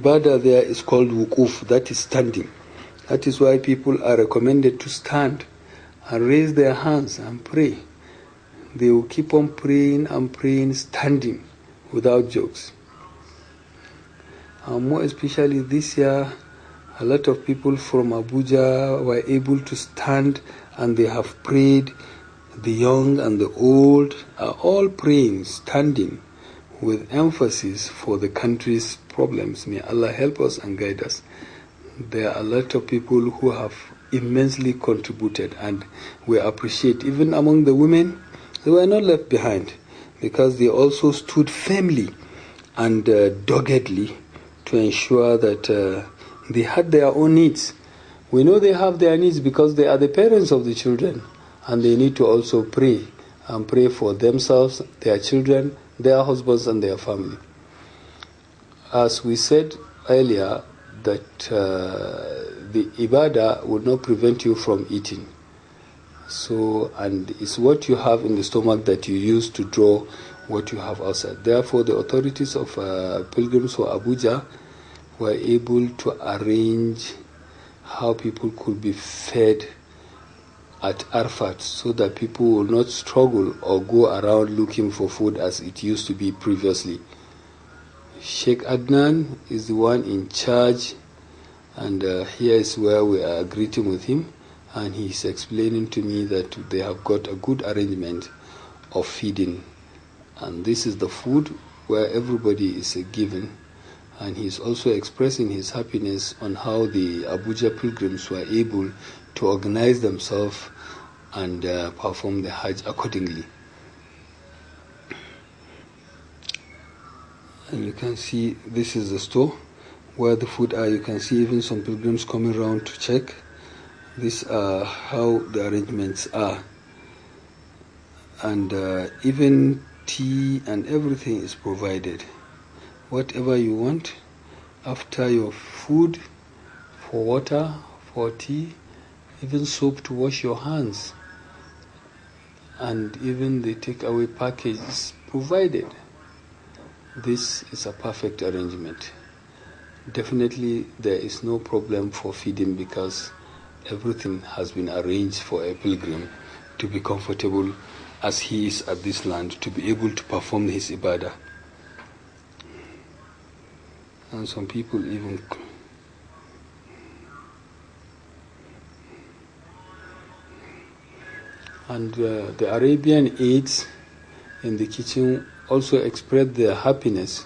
Ibadah there is called wukuf, that is standing. That is why people are recommended to stand and raise their hands and pray. They will keep on praying and praying standing without jokes. And more especially this year, a lot of people from Abuja were able to stand and they have prayed. The young and the old are all praying, standing, with emphasis for the country's problems. May Allah help us and guide us. There are a lot of people who have immensely contributed, and we appreciate. Even among the women, they were not left behind, because they also stood firmly and doggedly to ensure that they had their own needs. We know they have their needs because they are the parents of the children, and they need to also pray and pray for themselves, their children, their husbands, and their family. As we said earlier, that the ibadah will not prevent you from eating. So, and it's what you have in the stomach that you use to draw what you have outside. Therefore, the authorities of pilgrims for Abuja were able to arrange how people could be fed at Arfat, so that people will not struggle or go around looking for food as it used to be previously. Sheikh Adnan is the one in charge, and here is where we are greeting with him, and he's explaining to me that they have got a good arrangement of feeding, and this is the food where everybody is given. And he's also expressing his happiness on how the Abuja pilgrims were able to organize themselves and perform the Hajj accordingly. And you can see this is the store where the food are. You can see even some pilgrims coming around to check. These are how the arrangements are. And even tea and everything is provided. Whatever you want, after your food, for water, for tea, even soap to wash your hands, and even the takeaway package is provided. This is a perfect arrangement. Definitely there is no problem for feeding, because everything has been arranged for a pilgrim to be comfortable as he is at this land, to be able to perform his ibadah. And some people even and the Arabian aides in the kitchen also expressed their happiness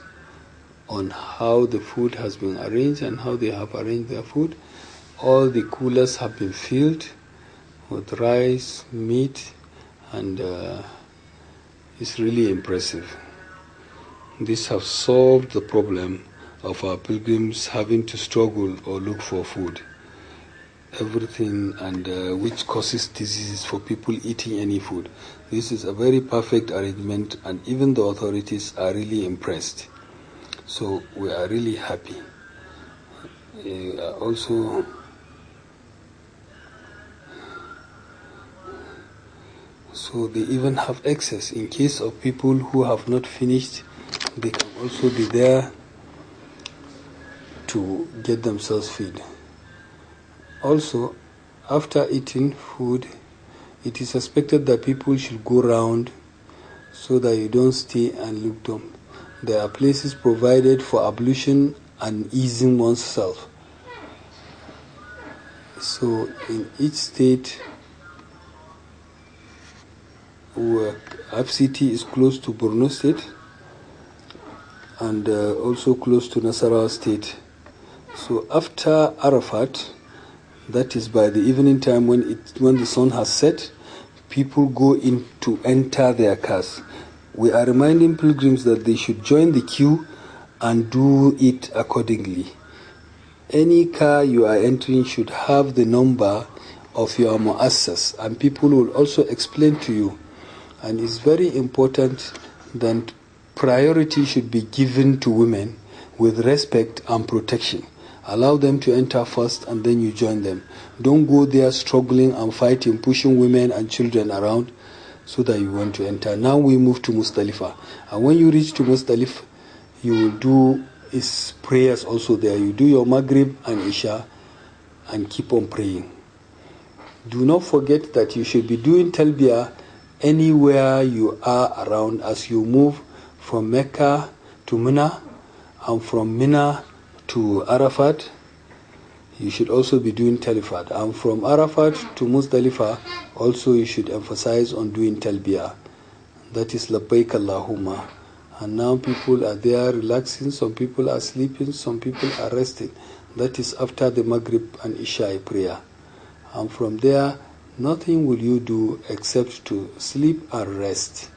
on how the food has been arranged and how they have arranged their food. All the coolers have been filled with rice, meat, and it's really impressive. This has solved the problem of our pilgrims having to struggle or look for food. Everything, and which causes diseases for people eating any food. This is a very perfect arrangement, and even the authorities are really impressed. So we are really happy. Also, so they even have access in case of people who have not finished. They can also be there to get themselves fed. Also, after eating food, it is expected that people should go round so that you don't stay and look dumb. There are places provided for ablution and easing oneself. So in each state, where FCT is close to Borno State and also close to Nasarawa State. So after Arafat, that is by the evening time when the sun has set, people go in to enter their cars. We are reminding pilgrims that they should join the queue and do it accordingly. Any car you are entering should have the number of your muassas, and people will also explain to you. And it's very important that priority should be given to women with respect and protection. Allow them to enter first, and then you join them. Don't go there struggling and fighting, pushing women and children around so that you want to enter. Now we move to Muzdalifah. And when you reach to Muzdalifah, you will do is prayers also there. You do your Maghrib and Isha and keep on praying. Do not forget that you should be doing Talbiyah anywhere you are around as you move from Mecca to Mina and from Mina to Arafat. You should also be doing Talifat. And from Arafat to Muzdalifah, also you should emphasize on doing Talbiyah. That is Labbaik Allahumma. And now people are there relaxing, some people are sleeping, some people are resting. That is after the Maghrib and Isha prayer. And from there, nothing will you do except to sleep and rest.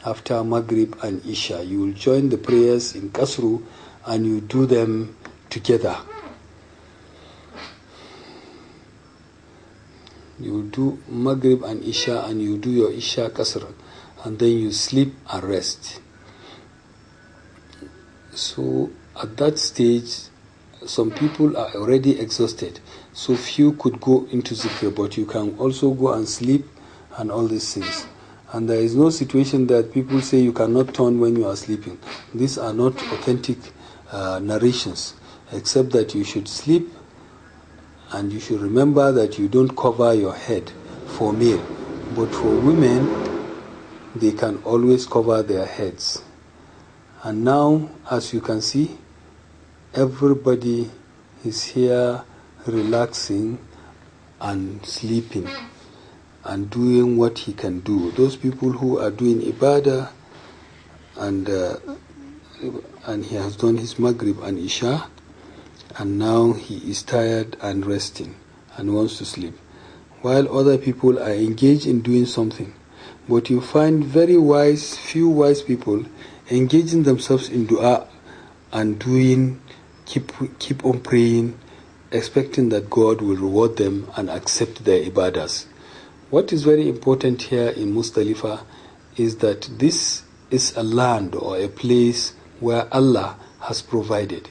After Maghrib and Isha, you will join the prayers in Qasru and you do them together. You will do Maghrib and Isha and you do your Isha Qasr and then you sleep and rest. So at that stage, some people are already exhausted, so few could go into zikr, but you can also go and sleep and all these things. And there is no situation that people say you cannot turn when you are sleeping. These are not authentic narrations, except that you should sleep and you should remember that you don't cover your head for male, but for women, they can always cover their heads. And now, as you can see, everybody is here relaxing and sleeping and doing what he can do. Those people who are doing ibadah and he has done his Maghrib and Isha, and now he is tired and resting and wants to sleep, while other people are engaged in doing something. But you find few wise people engaging themselves in dua and keep on praying, expecting that God will reward them and accept their ibadahs. What is very important here in Muzdalifah is that this is a land or a place where Allah has provided.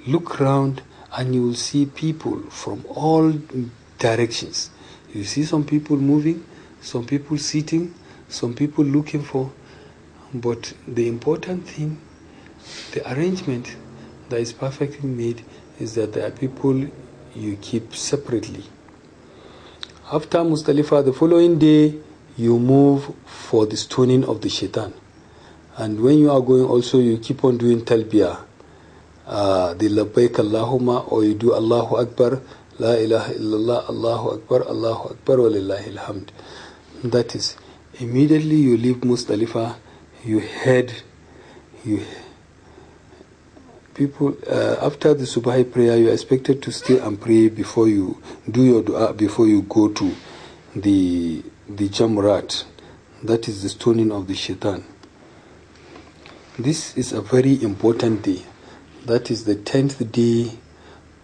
Look round and you will see people from all directions. You see some people moving, some people sitting, some people looking for. But the important thing, the arrangement that is perfectly made, is that there are people you keep separately. After Muzdalifah, the following day, you move for the stoning of the shaitan. And when you are going also, you keep on doing talbiyah, the labbaik Allahumma, or you do Allahu Akbar, La ilaha illallah, Allahu Akbar, wa lillahi alhamd. That is, immediately you leave Muzdalifah, people, after the Subahi prayer, you are expected to stay and pray before you do your dua, before you go to the Jamrat. That is the stoning of the shaitan. This is a very important day. That is the 10th day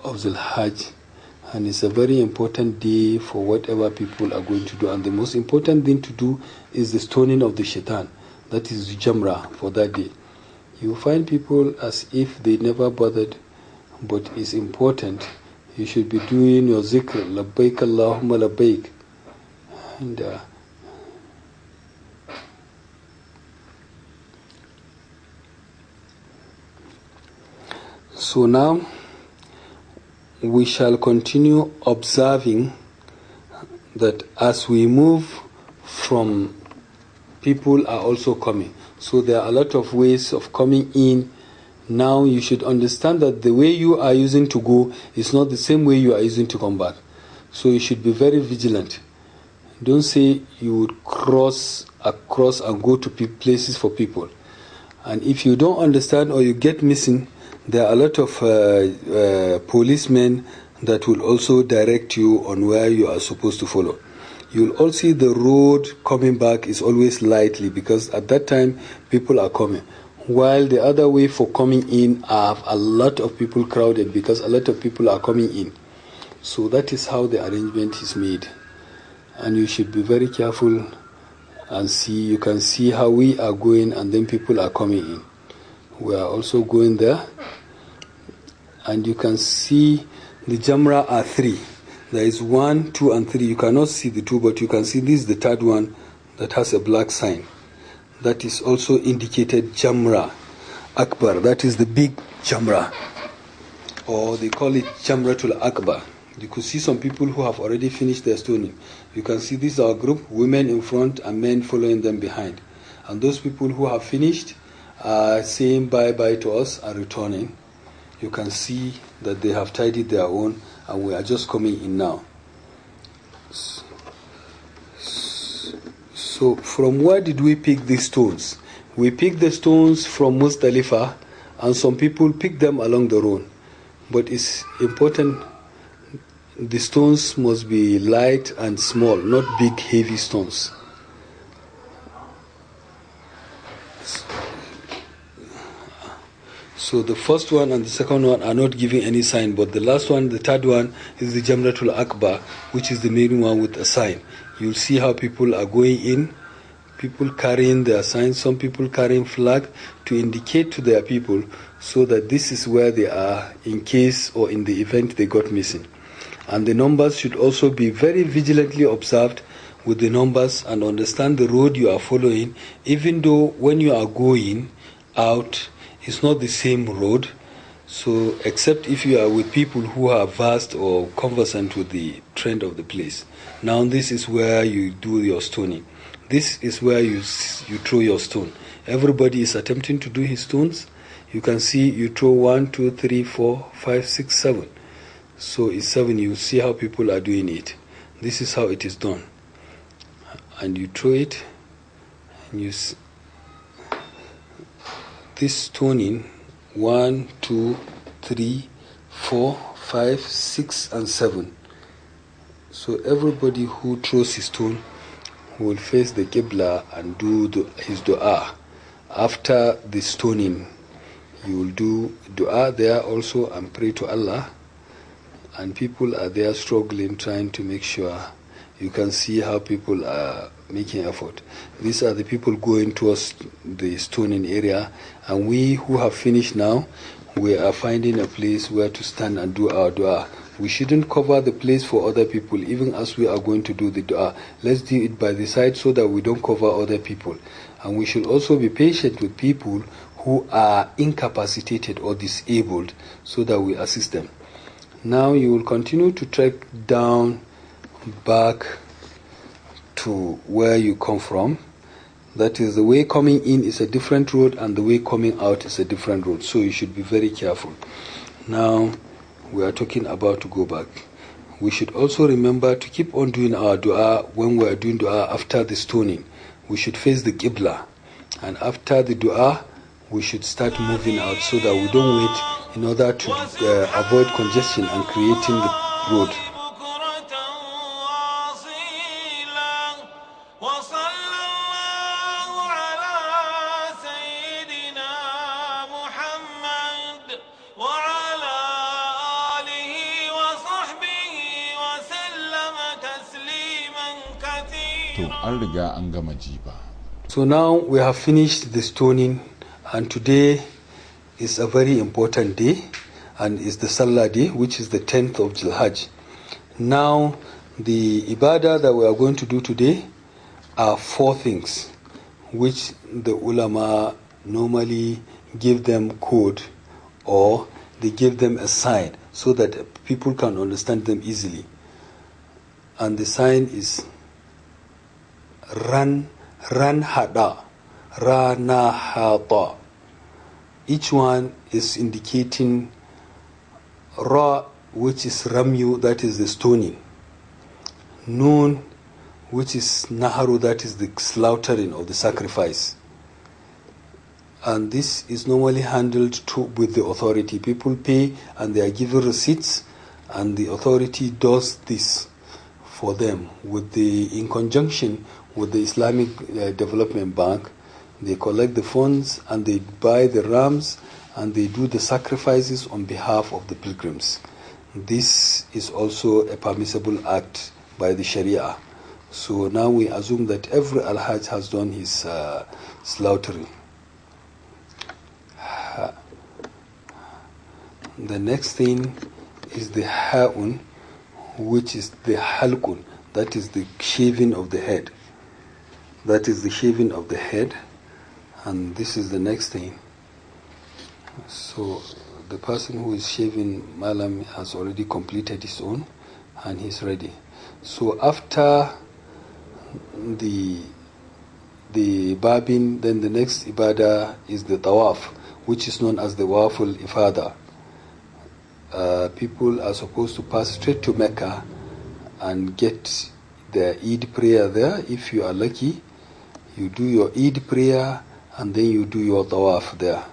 of Zulhajj, and it's a very important day for whatever people are going to do. And the most important thing to do is the stoning of the shaitan. That is the Jamrah for that day. You find people as if they never bothered, but it's important. You should be doing your zikr, labbaik Allahumma labbaik. And so now we shall continue observing that as we move from, people are also coming. So there are a lot of ways of coming in. Now you should understand that the way you are using to go is not the same way you are using to come back. So you should be very vigilant. Don't say you would cross across and go to places for people. And if you don't understand or you get missing, there are a lot of policemen that will also direct you on where you are supposed to follow. You'll also see the road coming back is always lightly, because at that time people are coming. While the other way for coming in have a lot of people crowded, because a lot of people are coming in. So that is how the arrangement is made. And you should be very careful and see. You can see how we are going and then people are coming in. We are also going there. And you can see the Jamra are 3. There is 1, 2, and 3. You cannot see the 2, but you can see this is the 3rd one that has a black sign. That is also indicated Jamra. Akbar, that is the big Jamra, or they call it Jamratul Akbar. You could see some people who have already finished their stoning. You can see this is our group, women in front and men following them behind. And those people who have finished are saying bye-bye to us and returning. You can see that they have tidied their own and we are just coming in now. So from where did we pick these stones? We picked the stones from Muzdalifah, and some people pick them along the road. But it's important, the stones must be light and small, not big heavy stones. So the first one and the second one are not giving any sign, but the last one, the third one, is the Jamratul Akbar, which is the main one with a sign. You'll see how people are going in, people carrying their signs, some people carrying flag to indicate to their people so that this is where they are in case or in the event they got missing. And the numbers should also be very vigilantly observed with the numbers and understand the road you are following, even though when you are going out, it's not the same road. So, except if you are with people who are versed or conversant with the trend of the place. Now, this is where you do your stoning. This is where you throw your stone. Everybody is attempting to do his stones. You can see you throw 1, 2, 3, 4, 5, 6, 7. So it's 7. You see how people are doing it. This is how it is done. And you throw it, and this stoning, 1, 2, 3, 4, 5, 6, and 7. So everybody who throws his stone will face the Qibla and do his dua. After the stoning, you will do dua there also and pray to Allah. And people are there struggling, trying to make sure. You can see how people are making effort. These are the people going towards the stoning area. And we who have finished now, we are finding a place where to stand and do our dua. We shouldn't cover the place for other people, even as we are going to do the dua. Let's do it by the side so that we don't cover other people. And we should also be patient with people who are incapacitated or disabled so that we assist them. Now you will continue to trek down back to where you come from. That is, the way coming in is a different road and the way coming out is a different road. So you should be very careful. Now we are talking about to go back. We should also remember to keep on doing our dua when we are doing dua after the stoning. We should face the Qibla. And after the dua, we should start moving out so that we don't wait in order to avoid congestion and creating the road. So now we have finished the stoning, and today is a very important day, and is the Salah day, which is the 10th of Dhul-Hajj. Now the ibadah that we are going to do today are 4 things, which the ulama normally give them code, or they give them a sign so that people can understand them easily. And the sign is Ran Hada, Rana Hata. Each one is indicating Ra, which is Ramyu, that is the stoning. Noon, which is Naharu, that is the slaughtering of the sacrifice. And this is normally handled with the authority. People pay and they are given receipts, and the authority does this for them in conjunction with the Islamic Development Bank. They collect the funds and they buy the rams and they do the sacrifices on behalf of the pilgrims. This is also a permissible act by the Sharia. So now we assume that every Al-Hajj has done his slaughtering. The next thing is the Ha'un, which is the Halqun, that is the shaving of the head. That is the shaving of the head. And this is the next thing. So the person who is shaving Malam has already completed his own and he's ready. So after the barbing, then the next ibadah is the tawaf, which is known as the waful ifada. People are supposed to pass straight to Mecca and get their Eid prayer there. If you are lucky, you do your Eid prayer and then you do your tawaf there,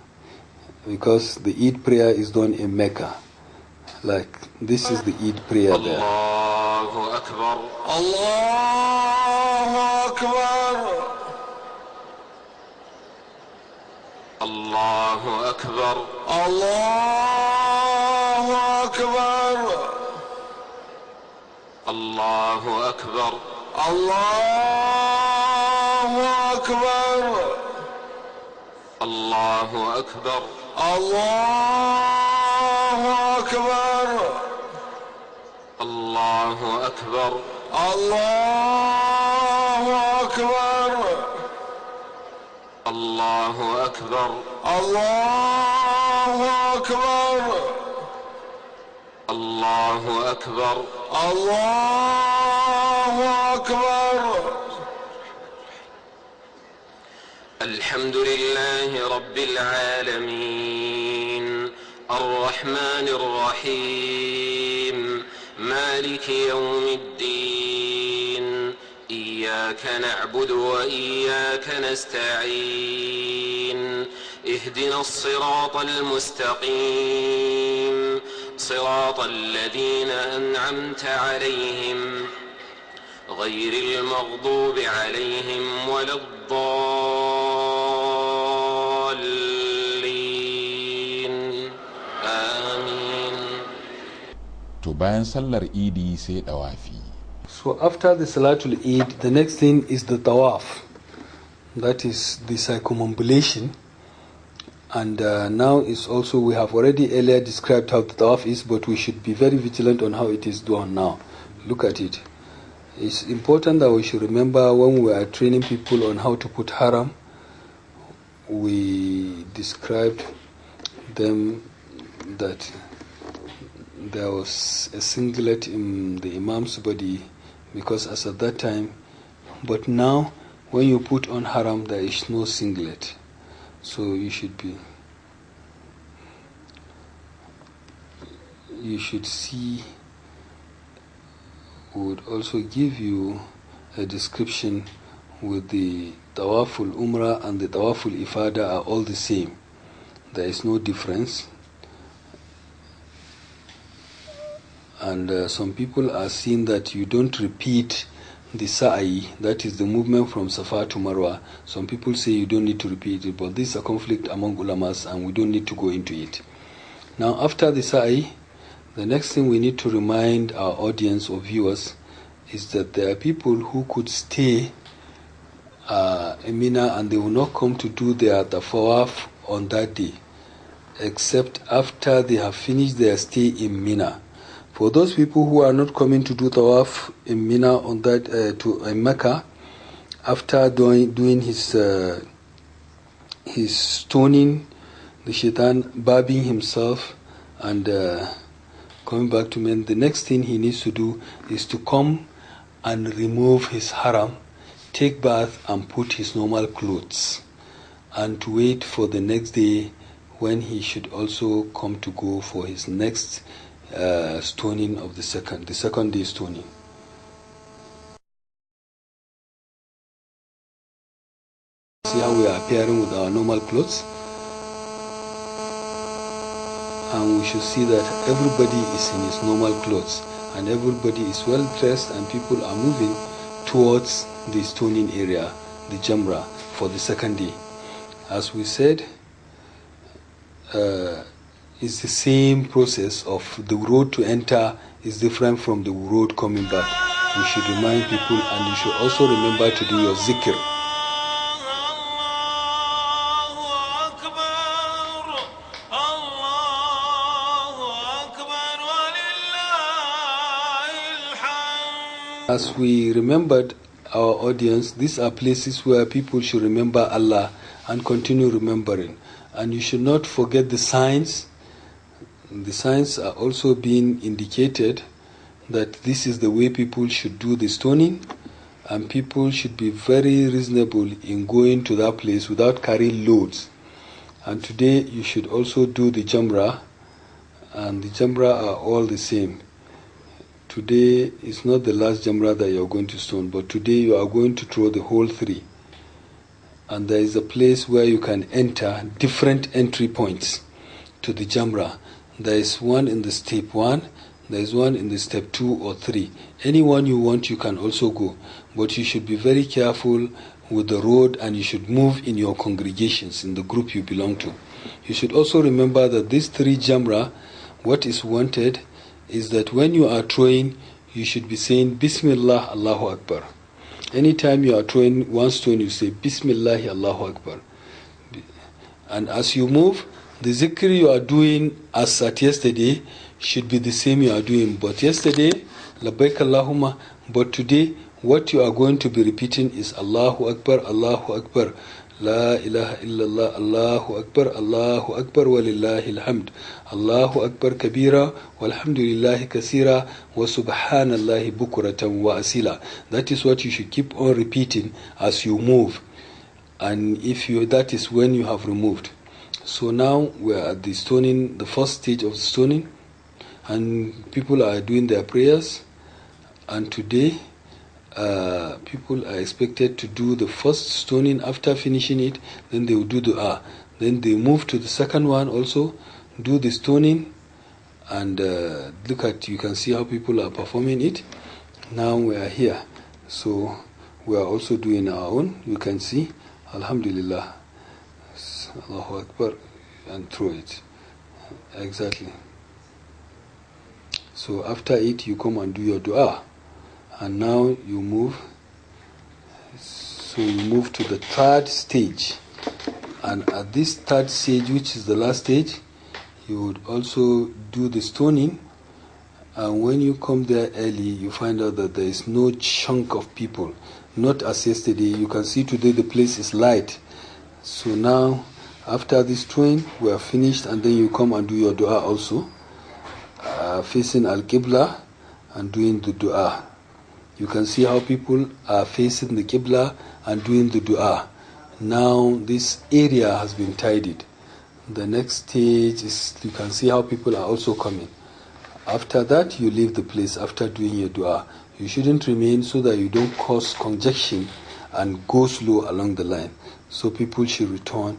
because the Eid prayer is done in Mecca. Like this is the Eid prayer there. Allahu Akbar. Allahu Akbar. Allahu Akbar. Allahu Akbar. Allahu Akbar. Allahu Akbar. Allahu Akbar. Allahu Akbar. Allahu Akbar. Allahu Akbar. Allahu Akbar. Allahu Akbar. Allahu Akbar. Allahu Akbar. الحمد لله رب العالمين الرحمن الرحيم مالك يوم الدين إياك نعبد وإياك نستعين اهدنا الصراط المستقيم صراط الذين أنعمت عليهم غير المغضوب عليهم ولا الضالين آمين. To bayan sallar Idi sai dawafi. So after the Salatul Eid, the next thing is the tawaf. That is the circumambulation. And now is also, we have already earlier described how the tawaf is, but we should be very vigilant on how it is done now. Look at it. It's important that we should remember when we are training people on how to put haram, we described them that there was a singlet in the Imam's body, because as at that time, but now when you put on haram, there is no singlet. So you should see, would also give you a description with the Tawaful Umrah and the Tawaful Ifada are all the same. There is no difference. And some people are seeing that you don't repeat the Sa'i, that is the movement from Safa to Marwa. Some people say you don't need to repeat it, but this is a conflict among ulamas and we don't need to go into it. Now after the Sa'i, the next thing we need to remind our audience or viewers is that there are people who could stay in Mina and they will not come to do their tawaf on that day, except after they have finished their stay in Mina. For those people who are not coming to do tawaf in Mina on that in Mecca, after doing his stoning, the shaitan barbing himself and coming back to men, the next thing he needs to do is to come and remove his haram, take bath and put his normal clothes, and to wait for the next day when he should also come to go for his next stoning of the second day stoning. See how we are appearing with our normal clothes, and we should see that everybody is in his normal clothes and everybody is well dressed and people are moving towards the stoning area, the Jamra, for the second day. As we said, it's the same process of the road to enter is different from the road coming back. We should remind people, and you should also remember to do your zikr. As we remembered our audience, these are places where people should remember Allah and continue remembering. And you should not forget the signs. The signs are also being indicated that this is the way people should do the stoning, and people should be very reasonable in going to that place without carrying loads. And today you should also do the jamrah, and the jamrah are all the same. Today is not the last jamrah that you are going to stone, but today you are going to throw the whole 3. And there is a place where you can enter different entry points to the jamrah. There is one in the step 1, there is one in the step 2 or 3. Any one you want, you can also go. But you should be very careful with the road, and you should move in your congregations, in the group you belong to. You should also remember that these 3 jamrah, what is wanted is that when you are throwing, you should be saying Bismillah, Allahu Akbar. Anytime you are throwing one stone, you say Bismillah, Allahu Akbar. And as you move, the zikr you are doing as at yesterday should be the same you are doing. But yesterday, Labbaik Allahumma, but today, what you are going to be repeating is Allahu Akbar, Allahu Akbar. La ilaha illallah, Allahu Akbar, walillahi alhamd. Allahu Akbar kabira, walhamdulillahi kasira, wa subhanallahi bukuratan wa asila. That is what you should keep on repeating as you move. And that is when you have removed. So now we are at the stoning, the first stage of stoning, and people are doing their prayers. And today, people are expected to do the first stoning. After finishing it, then they will do dua. Then they move to the second one also, do the stoning, and you can see how people are performing it. Now we are here, so we are also doing our own. You can see, Alhamdulillah, Allahu Akbar, and throw it. Exactly. So after it, you come and do your dua. And now you move. So you move to the 3rd stage. And at this 3rd stage, which is the last stage, you would also do the stoning. And when you come there early, you find out that there is no chunk of people. Not as yesterday. You can see today the place is light. So now, after this train, we are finished, and then you come and do your dua also, facing Al-Qibla and doing the dua. You can see how people are facing the Qibla and doing the dua. Now this area has been tidied. The next stage is, you can see how people are also coming. After that, you leave the place after doing your dua. You shouldn't remain so that you don't cause congestion and go slow along the line. So people should return,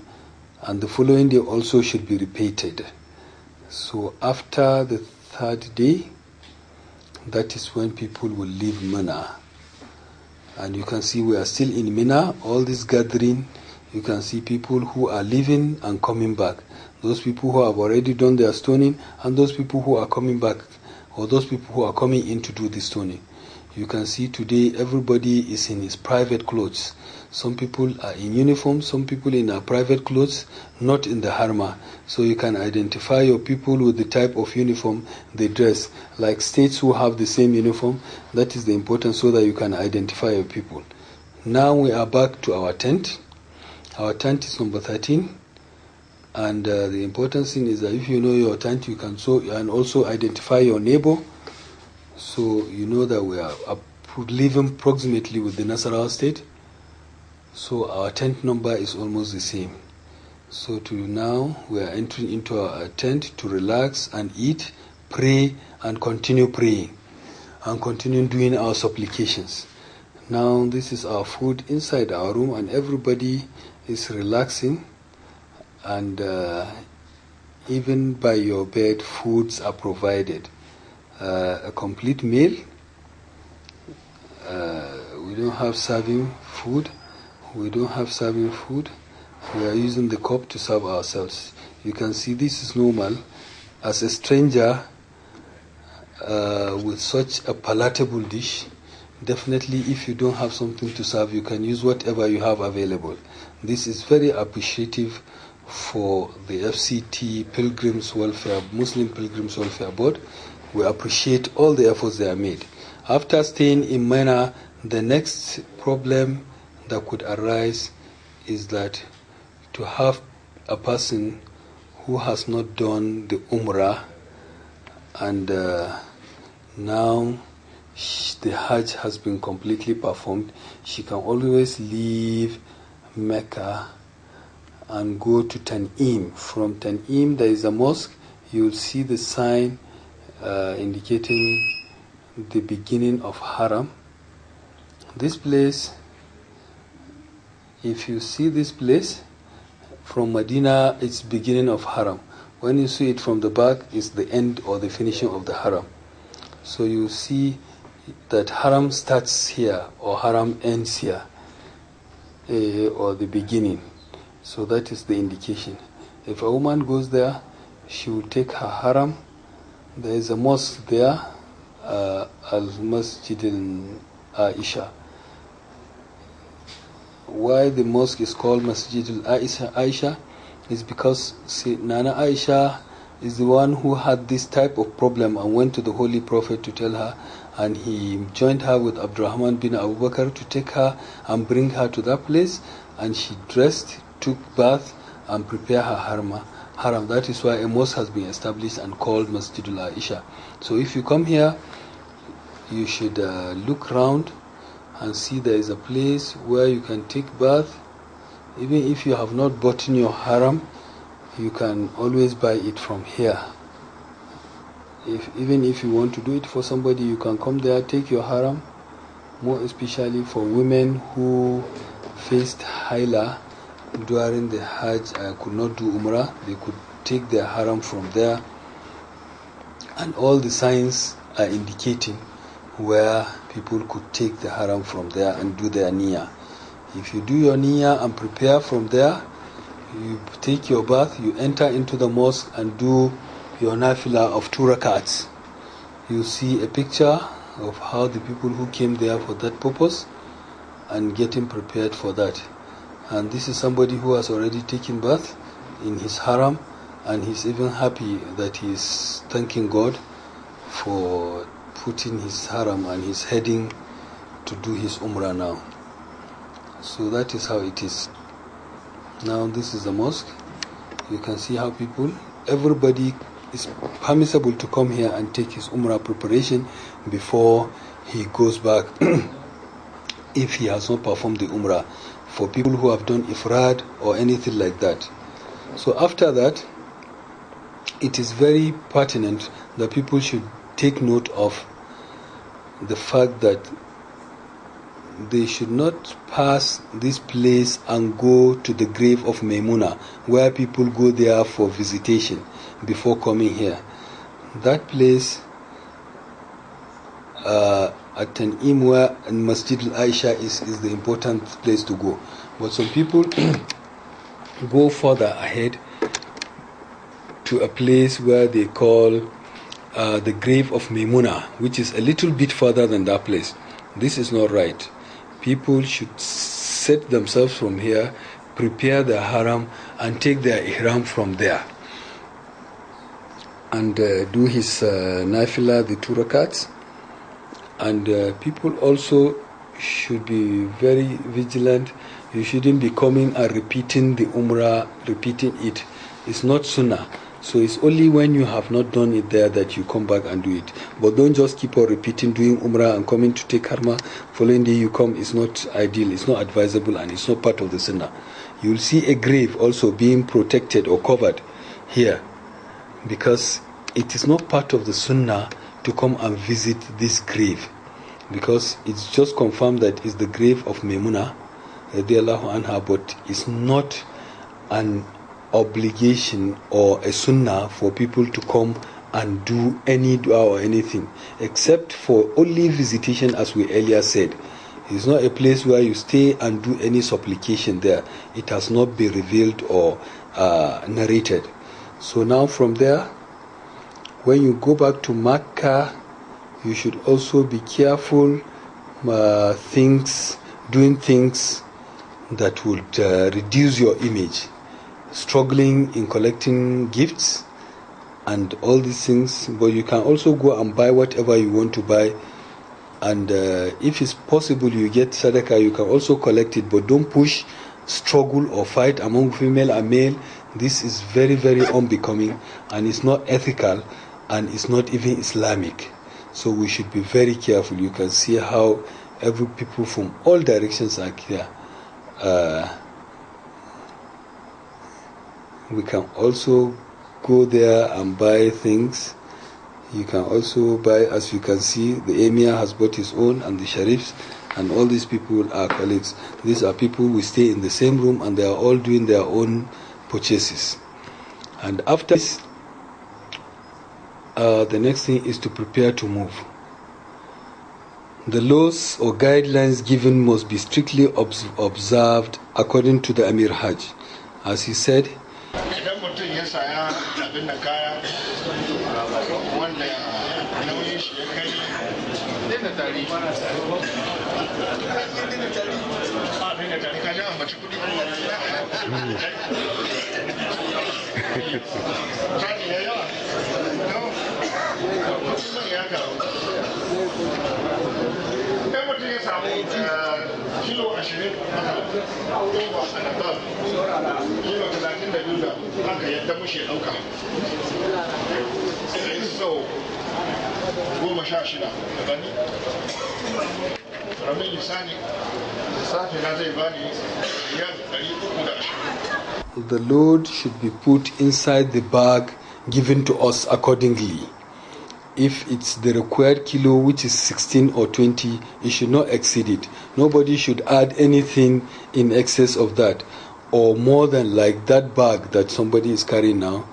and the following day also should be repeated. So after the 3rd day, that is when people will leave Mina. And you can see we are still in Mina. All this gathering, you can see people who are leaving and coming back. Those people who have already done their stoning, and those people who are coming back, or those people who are coming in to do the stoning. You can see today everybody is in his private clothes. Some people are in uniform, some people in their private clothes, not in the harma. So you can identify your people with the type of uniform they dress. Like states who have the same uniform, that is the importance, so that you can identify your people. Now we are back to our tent. Our tent is number 13. And the important thing is that if you know your tent, you can also identify your neighbor. So you know that we are living proximately with the Nasarawa state. So our tent number is almost the same. So now we are entering into our tent to relax and eat, pray, and continue praying, and continue doing our supplications. Now this is our food inside our room, and everybody is relaxing, and even by your bed, foods are provided. A complete meal. We don't have serving food. We don't have serving food. We are using the cup to serve ourselves. You can see this is normal. As a stranger with such a palatable dish, definitely if you don't have something to serve, you can use whatever you have available. This is very appreciative for the FCT Pilgrims Welfare, Muslim Pilgrims Welfare Board. We appreciate all the efforts they have made. After staying in Mecca, the next problem that could arise is that to have a person who has not done the Umrah and now the Hajj has been completely performed, she can always leave Mecca and go to Tan'im. From Tan'im there is a mosque. You will see the sign indicating the beginning of Haram. This place, if you see this place from Medina, it's beginning of Haram. When you see it from the back, it's the end or the finishing of the Haram. So you see that Haram starts here or Haram ends here, or the beginning. So that is the indication. If a woman goes there, she will take her Haram. There is a mosque there, Al-Masjid al-Aisha. Why the mosque is called Masjid al-Aisha is because Nana Aisha is the one who had this type of problem and went to the Holy Prophet to tell her, and he joined her with Abdurrahman bin Abu Bakr to take her and bring her to that place, and she dressed, took bath and prepared her haram. That is why a mosque has been established and called Masjid al-Aisha. So if you come here, you should look round and see there is a place where you can take bath. Even if you have not bought in your haram, you can always buy it from here. Even if you want to do it for somebody, you can come there, take your haram. More especially for women who faced haila during the Hajj, could not do Umrah, they could take their haram from there. And all the signs are indicating where people could take the haram from there and do their niyyah. If you do your niyyah and prepare from there, you take your bath, you enter into the mosque and do your nafila of 2 rakats. You see a picture of how the people who came there for that purpose and getting prepared for that. And this is somebody who has already taken bath in his haram, and he's even happy that he is thanking God for putting his haram, and he's heading to do his umrah now. So that is how it is. Now this is the mosque. You can see how everybody is permissible to come here and take his umrah preparation before he goes back if he has not performed the umrah, for people who have done ifrad or anything like that. So after that, it is very pertinent that people should take note of the fact that they should not pass this place and go to the grave of Maimuna, where people go there for visitation before coming here. That place at Tan'im, where Masjid al-Aisha is the important place to go. But some people go further ahead to a place where they call the grave of Maimuna, which is a little bit further than that place. This is not right. People should set themselves from here, prepare their haram, and take their ihram from there, and do his nafila, the 2 rakats. And people also should be very vigilant. You shouldn't be coming and repeating the umrah, repeating it. It's not sunnah. So it's only when you have not done it there that you come back and do it. But don't just keep on repeating, doing umrah and coming to take harma. Following day you come, it's not ideal, it's not advisable, and it's not part of the sunnah. You will see a grave also being protected or covered here, because it is not part of the sunnah to come and visit this grave, because it's just confirmed that it's the grave of Maimuna radiallahu anha, but it's not an obligation or a sunnah for people to come and do any dua or anything, except for only visitation, as we earlier said. It's not a place where you stay and do any supplication there. It has not been revealed or narrated. So now from there, when you go back to Mecca, you should also be careful doing things that would reduce your image, struggling in collecting gifts and all these things. But you can also go and buy whatever you want to buy, and if it's possible you get sadaqah, you can also collect it. But don't push, struggle or fight among female and male This is very, very unbecoming, and it's not ethical, and it's not even Islamic. So we should be very careful. You can see how every people from all directions are here. We can also go there and buy things. You can also buy, as you can see, the Emir has bought his own, and the Sharifs, and all these people are colleagues. These are people who stay in the same room, and they are all doing their own purchases. And after this, the next thing is to prepare to move. The laws or guidelines given must be strictly observed according to the Amir Hajj. As he said, kilo 20 kilo 32 aka yadda mushe dauka so 16 da gani ramin lisani safi na zai bani riyal 320. The load should be put inside the bag given to us accordingly. If it's the required kilo, which is 16 or 20, it should not exceed it. Nobody should add anything in excess of that, or more than like that bag that somebody is carrying now.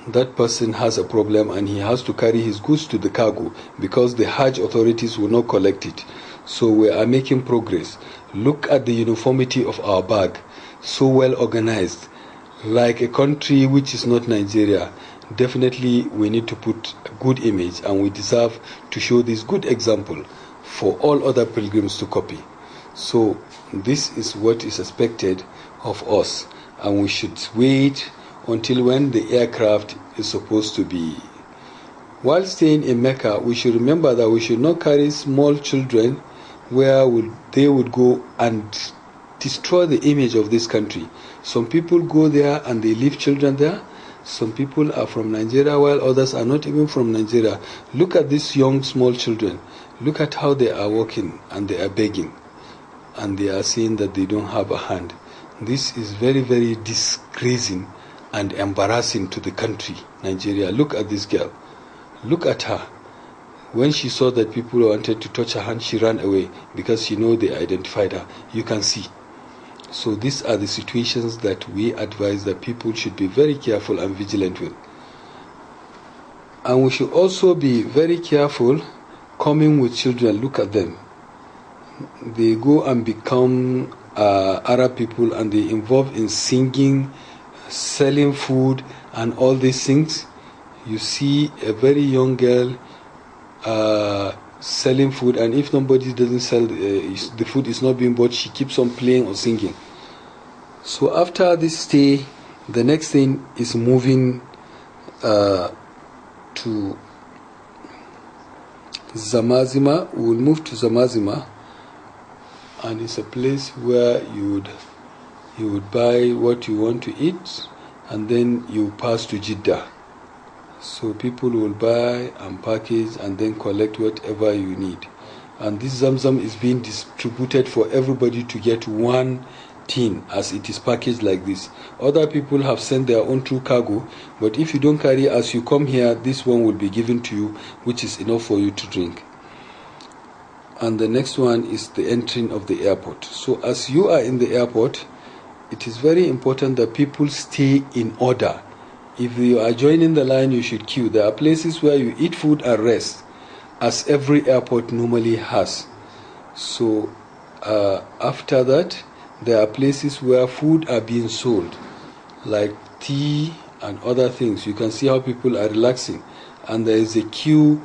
That person has a problem, and he has to carry his goods to the cargo, because the Hajj authorities will not collect it. So we are making progress. Look at the uniformity of our bag, so well organized, like a country which is not Nigeria. Definitely we need to put a good image, and we deserve to show this good example for all other pilgrims to copy. So this is what is expected of us, and we should wait until when the aircraft is supposed to be. While staying in Mecca, we should remember that we should not carry small children where they would go and destroy the image of this country. Some people go there and they leave children there. Some people are from Nigeria, while others are not even from Nigeria. Look at these young, small children. Look at how they are walking, and they are begging, and they are saying that they don't have a hand. This is very, very disgracing and embarrassing to the country, Nigeria. Look at this girl. Look at her. When she saw that people wanted to touch her hand, she ran away because she knew they identified her. You can see. So these are the situations that we advise that people should be very careful and vigilant with. And we should also be very careful coming with children. Look at them. They go and become Arab people, and they involve in singing, selling food, and all these things. You see a very young girl selling food, and if nobody doesn't sell, the food is not being bought, she keeps on playing or singing. So after this stay, the next thing is moving to Zamazima. We will move to Zamazima, and it's a place where you would buy what you want to eat, and then you pass to Jeddah. So people will buy and package and then collect whatever you need. And this Zamzam is being distributed for everybody to get one tin as it is packaged like this. Other people have sent their own through cargo, but if you don't carry, as you come here, this one will be given to you, which is enough for you to drink. And the next one is the entering of the airport. So as you are in the airport, it is very important that people stay in order. If you are joining the line, you should queue. There are places where you eat food and rest, as every airport normally has. So after that, there are places where food are being sold, like tea and other things. You can see how people are relaxing. And there is a queue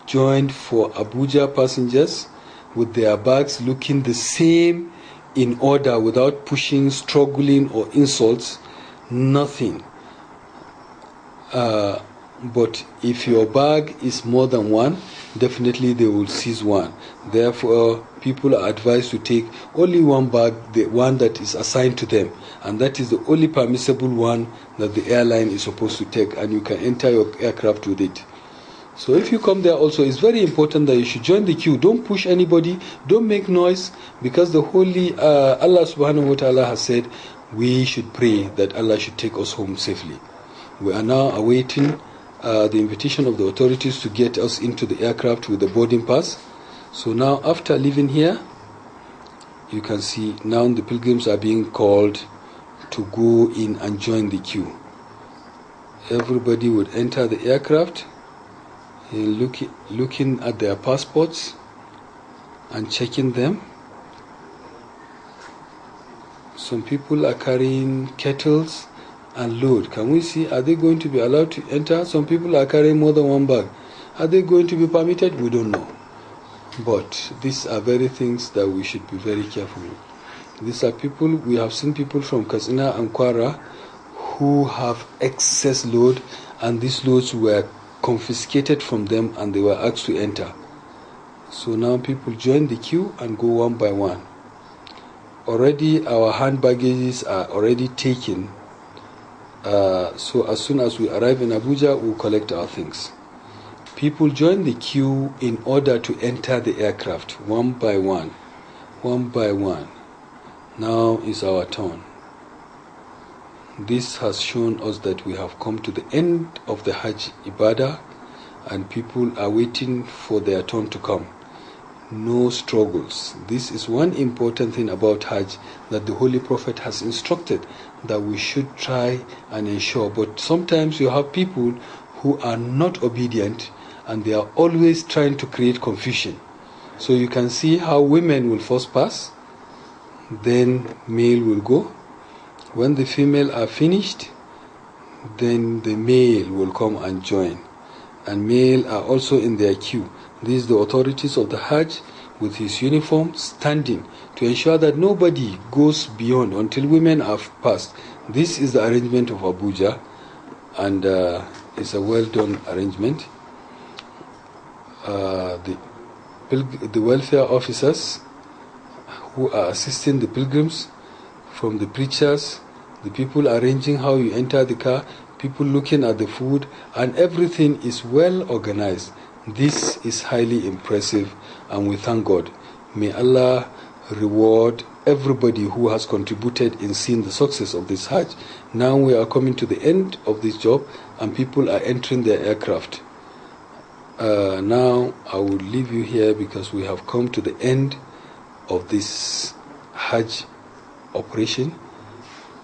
joined for Abuja passengers with their bags looking the same, in order, without pushing, struggling, or insults. Nothing. But if your bag is more than one, definitely they will seize one. Therefore, people are advised to take only one bag, the one that is assigned to them, and that is the only permissible one that the airline is supposed to take, and you can enter your aircraft with it. So if you come there also, it's very important that you should join the queue. Don't push anybody, don't make noise, because the Holy Allah subhanahu wa ta'ala has said we should pray that Allah should take us home safely. We are now awaiting the invitation of the authorities to get us into the aircraft with the boarding pass. So now after leaving here, you can see now the pilgrims are being called to go in and join the queue. Everybody would enter the aircraft, looking at their passports and checking them. Some people are carrying kettles and load. Can we see, are they going to be allowed to enter? Some people are carrying more than one bag. Are they going to be permitted? We don't know. But these are very things that we should be very careful with. These are people, we have seen people from Katsina and Kwara who have excess load, and these loads were confiscated from them and they were asked to enter. So now people join the queue and go one by one. Already our hand baggages are already taken. So as soon as we arrive in Abuja, we'll collect our things. People join the queue in order to enter the aircraft one by one. One by one. Now is our turn. This has shown us that we have come to the end of the Hajj Ibadah, and people are waiting for their turn to come. No struggles. This is one important thing about Hajj that the Holy Prophet has instructed that we should try and ensure. But sometimes you have people who are not obedient and they are always trying to create confusion. So you can see how women will first pass, then male will go. When the female are finished, then the male will come and join. And male are also in their queue. These are the authorities of the Hajj with his uniform standing to ensure that nobody goes beyond until women have passed. This is the arrangement of Abuja, and it's a well done arrangement. The welfare officers who are assisting the pilgrims, from the preachers, the people arranging how you enter the car, people looking at the food, and everything is well organized. This is highly impressive, and we thank God. May Allah reward everybody who has contributed in seeing the success of this Hajj. Now we are coming to the end of this job, and people are entering their aircraft. Now I will leave you here because we have come to the end of this Hajj operation,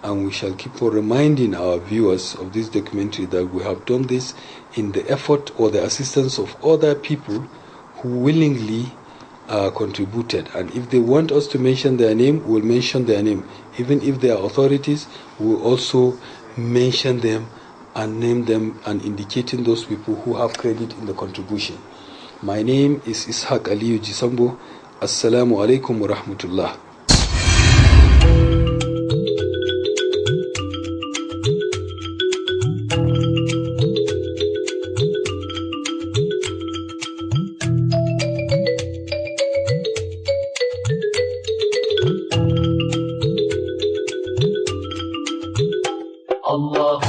and we shall keep on reminding our viewers of this documentary that we have done this in the effort or the assistance of other people who willingly contributed. And if they want us to mention their name, we'll mention their name. Even if they are authorities, we'll also mention them and name them and indicating those people who have credit in the contribution. My name is Ishaq Aliyu Jisambo. Assalamu alaikum wa rahmatullah. Allah